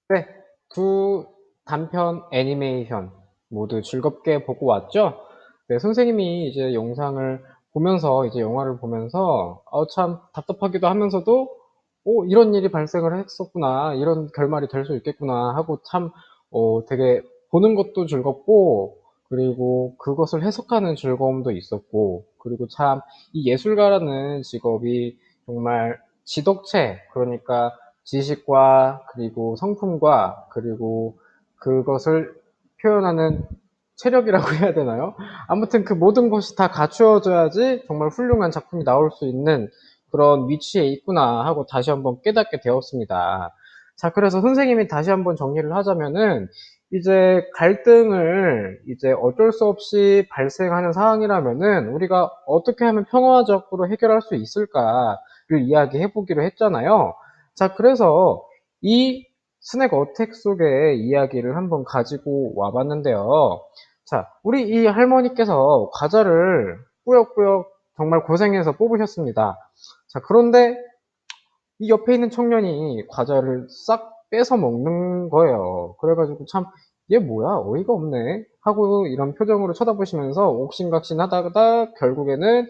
네. 두 단편 애니메이션 모두 즐겁게 보고 왔죠? 네, 선생님이 이제 영상을 보면서 이제 영화를 보면서 참 답답하기도 하면서도 '이런 일이 발생을 했었구나. 이런 결말이 될 수 있겠구나.' 하고 참 되게 보는 것도 즐겁고, 그리고 그것을 해석하는 즐거움도 있었고, 그리고 참 이 예술가라는 직업이 정말 지덕체, 그러니까 지식과 그리고 성품과 그리고 그것을 표현하는 체력이라고 해야 되나요? 아무튼 그 모든 것이 다 갖추어져야지 정말 훌륭한 작품이 나올 수 있는 그런 위치에 있구나 하고 다시 한번 깨닫게 되었습니다. 자, 그래서 선생님이 다시 한번 정리를 하자면은, 이제 갈등을 이제 어쩔 수 없이 발생하는 상황이라면은 우리가 어떻게 하면 평화적으로 해결할 수 있을까를 이야기해 보기로 했잖아요. 자, 그래서 이 스낵 어택 속의 이야기를 한번 가지고 와 봤는데요. 자, 우리 이 할머니께서 과자를 꾸역꾸역 정말 고생해서 뽑으셨습니다. 자, 그런데 이 옆에 있는 청년이 과자를 싹 뺏어 먹는 거예요. 그래가지고 참, 얘 뭐야? 어이가 없네. 하고 이런 표정으로 쳐다보시면서 옥신각신 하다가 결국에는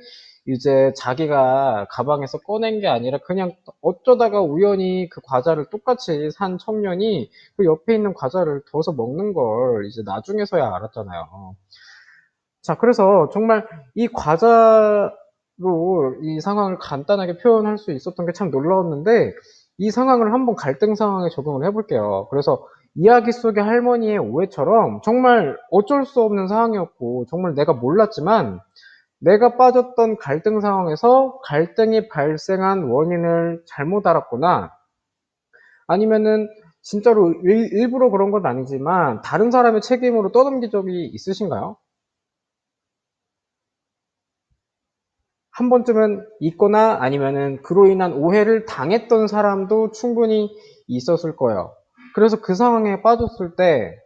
이제 자기가 가방에서 꺼낸 게 아니라 그냥 어쩌다가 우연히 그 과자를 똑같이 산 청년이 그 옆에 있는 과자를 더서 먹는 걸 이제 나중에서야 알았잖아요. 자, 그래서 정말 이 과자로 이 상황을 간단하게 표현할 수 있었던 게 참 놀라웠는데, 이 상황을 한번 갈등 상황에 적용을 해볼게요. 그래서 이야기 속의 할머니의 오해처럼 정말 어쩔 수 없는 상황이었고, 정말 내가 몰랐지만, 내가 빠졌던 갈등 상황에서 갈등이 발생한 원인을 잘못 알았구나. 아니면은 진짜로 일부러 그런 건 아니지만 다른 사람의 책임으로 떠넘긴 적이 있으신가요? 한 번쯤은 있거나 아니면은 그로 인한 오해를 당했던 사람도 충분히 있었을 거예요. 그래서 그 상황에 빠졌을 때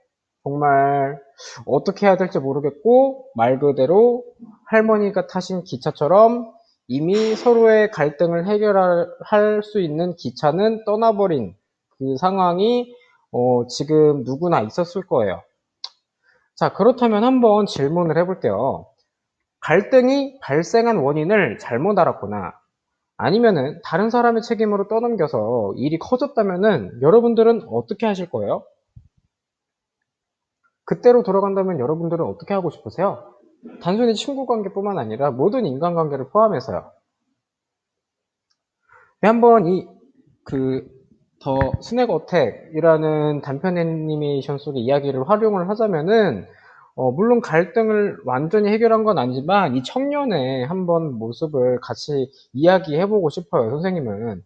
정말 어떻게 해야 될지 모르겠고, 말 그대로 할머니가 타신 기차처럼 이미 서로의 갈등을 해결할 수 있는 기차는 떠나버린 그 상황이 지금 누구나 있었을 거예요. 자, 그렇다면 한번 질문을 해볼게요. 갈등이 발생한 원인을 잘못 알았거나 아니면은 다른 사람의 책임으로 떠넘겨서 일이 커졌다면은 여러분들은 어떻게 하실 거예요? 그때로 돌아간다면 여러분들은 어떻게 하고 싶으세요? 단순히 친구 관계뿐만 아니라 모든 인간관계를 포함해서요. 네, 한번 더 스낵 어택이라는 단편 애니메이션 속의 이야기를 활용을 하자면은, 물론 갈등을 완전히 해결한 건 아니지만 이 청년의 한번 모습을 같이 이야기해보고 싶어요, 선생님은.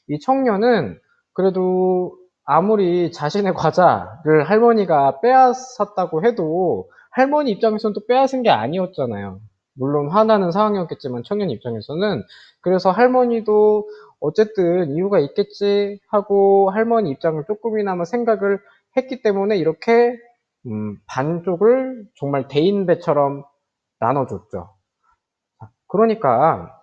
이 청년은 그래도 아무리 자신의 과자를 할머니가 빼앗았다고 해도 할머니 입장에서는 또 빼앗은 게 아니었잖아요. 물론 화나는 상황이었겠지만 청년 입장에서는. 그래서 할머니도 어쨌든 이유가 있겠지 하고 할머니 입장을 조금이나마 생각을 했기 때문에 이렇게 반쪽을 정말 대인배처럼 나눠줬죠. 그러니까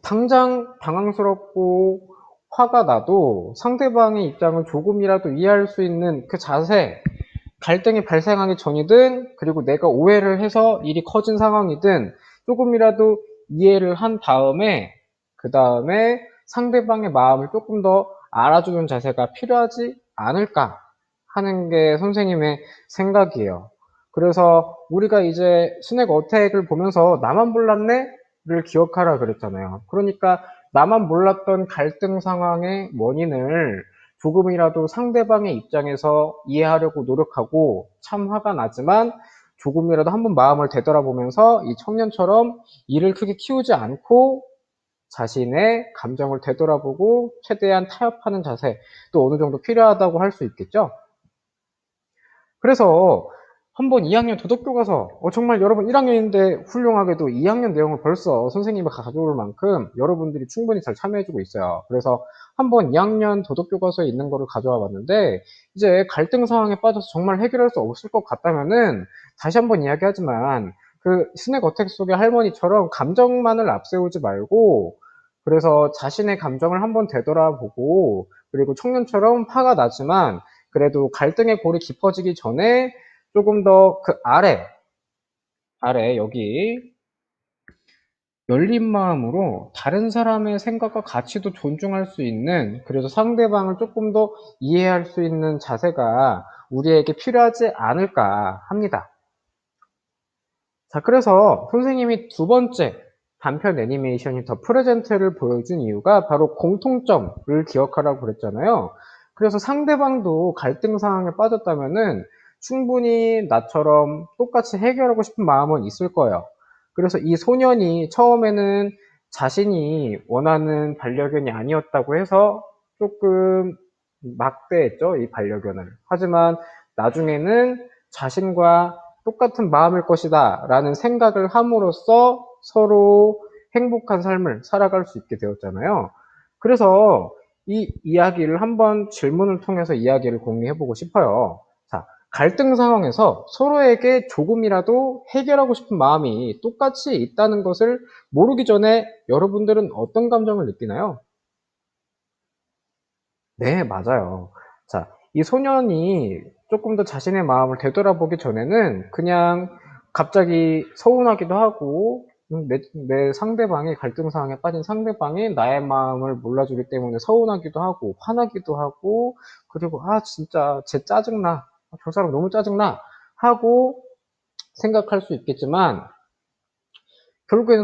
당장 당황스럽고 화가 나도 상대방의 입장을 조금이라도 이해할 수 있는 그 자세, 갈등이 발생하기 전이든 그리고 내가 오해를 해서 일이 커진 상황이든 조금이라도 이해를 한 다음에 그 다음에 상대방의 마음을 조금 더 알아주는 자세가 필요하지 않을까 하는 게 선생님의 생각이에요. 그래서 우리가 이제 스낵 어택을 보면서 나만 몰랐네를 기억하라 그랬잖아요. 그러니까 나만 몰랐던 갈등 상황의 원인을 조금이라도 상대방의 입장에서 이해하려고 노력하고 참 화가 나지만 조금이라도 한번 마음을 되돌아보면서 이 청년처럼 일을 크게 키우지 않고 자신의 감정을 되돌아보고 최대한 타협하는 자세 또 어느 정도 필요하다고 할 수 있겠죠. 그래서 한번 2학년 도덕교과서, 정말 여러분 1학년인데 훌륭하게도 2학년 내용을 벌써 선생님이 가져올 만큼 여러분들이 충분히 잘 참여해주고 있어요. 그래서 한번 2학년 도덕교과서에 있는 거를 가져와 봤는데, 이제 갈등 상황에 빠져서 정말 해결할 수 없을 것 같다면은 다시 한번 이야기하지만 그 스낵 어택 속의 할머니처럼 감정만을 앞세우지 말고, 그래서 자신의 감정을 한번 되돌아보고, 그리고 청년처럼 화가 나지만 그래도 갈등의 골이 깊어지기 전에 조금 더 그 아래 여기 열린 마음으로 다른 사람의 생각과 가치도 존중할 수 있는, 그래서 상대방을 조금 더 이해할 수 있는 자세가 우리에게 필요하지 않을까 합니다. 자, 그래서 선생님이 두 번째 단편 애니메이션인 더 프레젠트를 보여준 이유가 바로 공통점을 기억하라고 그랬잖아요. 그래서 상대방도 갈등 상황에 빠졌다면은 충분히 나처럼 똑같이 해결하고 싶은 마음은 있을 거예요. 그래서 이 소년이 처음에는 자신이 원하는 반려견이 아니었다고 해서 조금 막대했죠, 이 반려견을. 하지만 나중에는 자신과 똑같은 마음일 것이다 라는 생각을 함으로써 서로 행복한 삶을 살아갈 수 있게 되었잖아요. 그래서 이 이야기를 한번 질문을 통해서 이야기를 공유해보고 싶어요. 자, 갈등 상황에서 서로에게 조금이라도 해결하고 싶은 마음이 똑같이 있다는 것을 모르기 전에 여러분들은 어떤 감정을 느끼나요? 네, 맞아요. 자, 이 소년이 조금 더 자신의 마음을 되돌아보기 전에는 그냥 갑자기 서운하기도 하고, 내 상대방이, 갈등 상황에 빠진 상대방이 나의 마음을 몰라주기 때문에 서운하기도 하고, 화나기도 하고, 그리고, 아, 진짜, 쟤 짜증나. 저 사람 너무 짜증나. 하고 생각할 수 있겠지만, 결국엔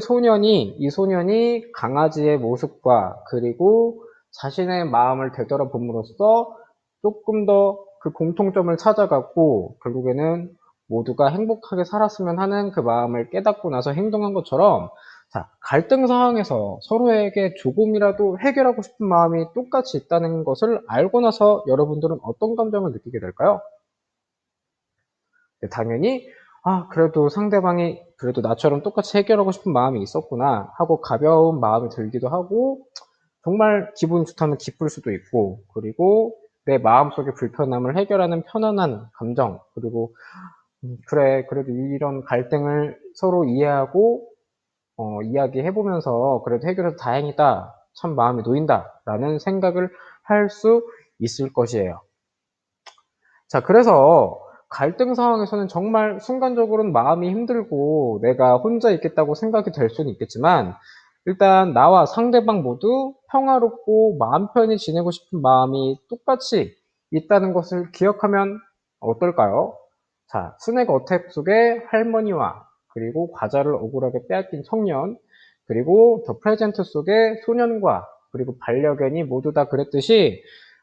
이 소년이 강아지의 모습과 그리고 자신의 마음을 되돌아봄으로써 조금 더 그 공통점을 찾아갔고, 결국에는 모두가 행복하게 살았으면 하는 그 마음을 깨닫고 나서 행동한 것처럼, 자, 갈등 상황에서 서로에게 조금이라도 해결하고 싶은 마음이 똑같이 있다는 것을 알고 나서 여러분들은 어떤 감정을 느끼게 될까요? 네, 당연히 그래도 상대방이 그래도 나처럼 똑같이 해결하고 싶은 마음이 있었구나 하고 가벼운 마음이 들기도 하고, 정말 기분이 좋다면 기쁠 수도 있고, 그리고 내 마음속의 불편함을 해결하는 편안한 감정, 그리고 그래, 그래도 이런 갈등을 서로 이해하고 이야기해 보면서 그래도 해결해서 다행이다, 참 마음이 놓인다 라는 생각을 할 수 있을 것이에요. 자, 그래서 갈등 상황에서는 정말 순간적으로는 마음이 힘들고 내가 혼자 있겠다고 생각이 될 수는 있겠지만, 일단 나와 상대방 모두 평화롭고 마음 편히 지내고 싶은 마음이 똑같이 있다는 것을 기억하면 어떨까요? 자, 스낵 어택 속의 할머니와 그리고 과자를 억울하게 빼앗긴 청년, 그리고 더 프레젠트 속의 소년과 그리고 반려견이 모두 다 그랬듯이,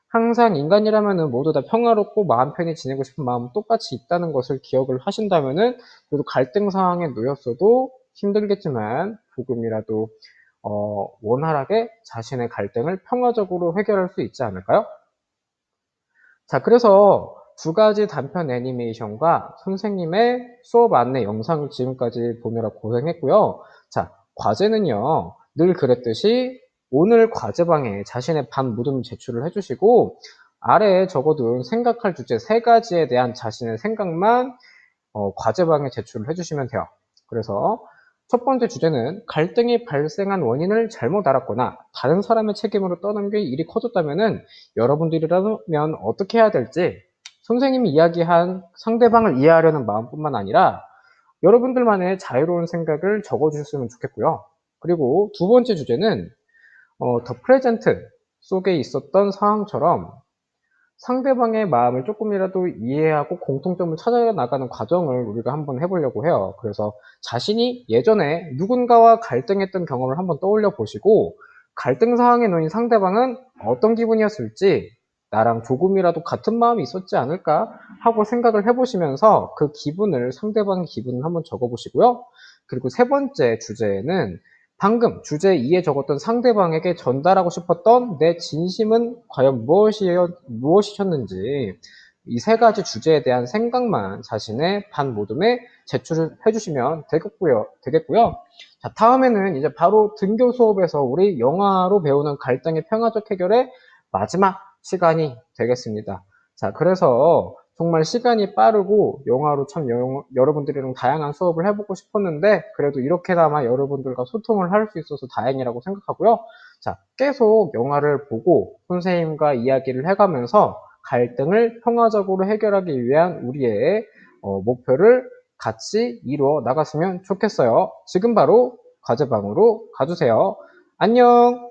항상 인간이라면은 모두 다 평화롭고 마음 편히 지내고 싶은 마음은 똑같이 있다는 것을 기억을 하신다면은, 그래도 갈등 상황에 놓였어도 힘들겠지만 조금이라도 원활하게 자신의 갈등을 평화적으로 해결할 수 있지 않을까요? 자, 그래서 두 가지 단편 애니메이션과 선생님의 수업 안내 영상을 지금까지 보느라 고생했고요. 자, 과제는요, 늘 그랬듯이 오늘 과제방에 자신의 반 무덤 제출을 해주시고, 아래에 적어둔 생각할 주제 세 가지에 대한 자신의 생각만 과제방에 제출을 해주시면 돼요. 그래서 첫 번째 주제는 갈등이 발생한 원인을 잘못 알았거나 다른 사람의 책임으로 떠넘겨 일이 커졌다면은 여러분들이라면 어떻게 해야 될지, 선생님이 이야기한 상대방을 이해하려는 마음뿐만 아니라 여러분들만의 자유로운 생각을 적어주셨으면 좋겠고요. 그리고 두 번째 주제는 더 프레젠트 속에 있었던 상황처럼 상대방의 마음을 조금이라도 이해하고 공통점을 찾아 나가는 과정을 우리가 한번 해보려고 해요. 그래서 자신이 예전에 누군가와 갈등했던 경험을 한번 떠올려 보시고, 갈등 상황에 놓인 상대방은 어떤 기분이었을지, 나랑 조금이라도 같은 마음이 있었지 않을까 하고 생각을 해보시면서 그 기분을, 상대방의 기분을 한번 적어보시고요. 그리고 세 번째 주제에는 방금 주제 2에 적었던 상대방에게 전달하고 싶었던 내 진심은 과연 무엇이셨는지, 이 세 가지 주제에 대한 생각만 자신의 반 모둠에 제출을 해주시면 되겠고요. 자, 다음에는 이제 바로 등교 수업에서 우리 영화로 배우는 갈등의 평화적 해결의 마지막 시간이 되겠습니다. 자, 그래서 정말 시간이 빠르고 영화로 참 여러분들이랑 다양한 수업을 해보고 싶었는데, 그래도 이렇게나마 여러분들과 소통을 할 수 있어서 다행이라고 생각하고요. 자, 계속 영화를 보고 선생님과 이야기를 해가면서 갈등을 평화적으로 해결하기 위한 우리의 목표를 같이 이루어 나갔으면 좋겠어요. 지금 바로 과제방으로 가주세요. 안녕!